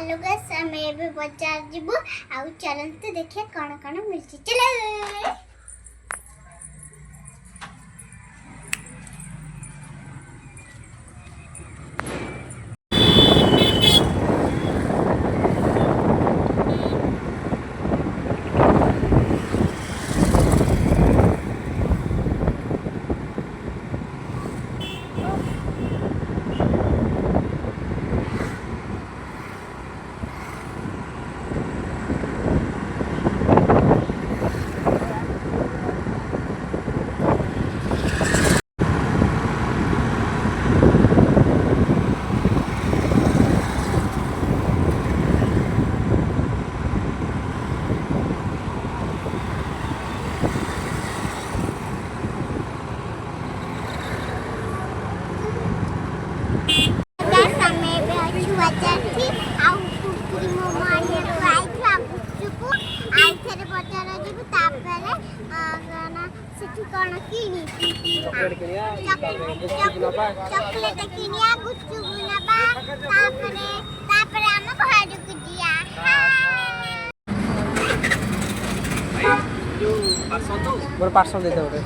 Hello guys हमें भी बाजार जीवो आउ चलते देखिए कौन कौन मिलची चलो। चॉकलेट किनिया गुच्चू नबा तापरे हम घर को दिया मोर पार्सल दे दे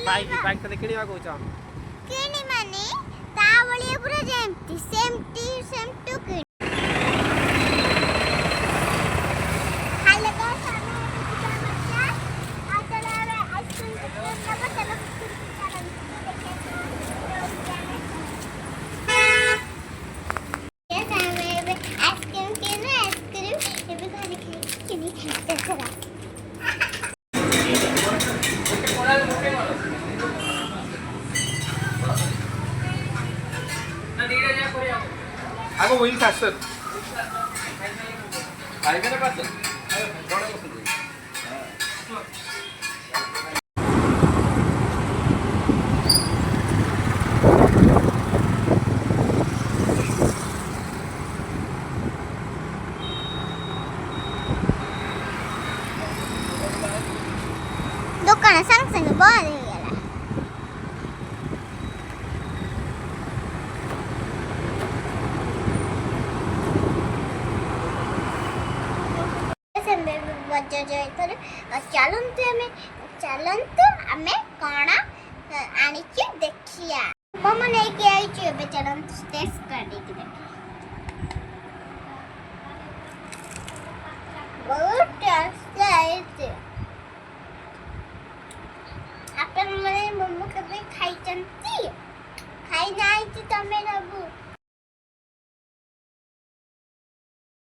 बाइक तो किनिया को छ किनी माने ता बलिए पूरा जेमती सेम टू किनी हाले का सामने बच्चा आ चला रे आइसक्रीम नबा चलो ये सामने आइसक्रीम किनी आइसक्रीम ये भी खाने किनी चला आगो व्हील फास्टर काय करे पास जोडा बसून दुकान संग संग बंद चलते हमें कौन आनी देखिया मम्मा नहीं किया ही चलते टेस्ट कर देखिए बहुत टेस्ट है अपन मैंने मम्मा कभी खाई चंती खाई नहीं थी तमें बाबू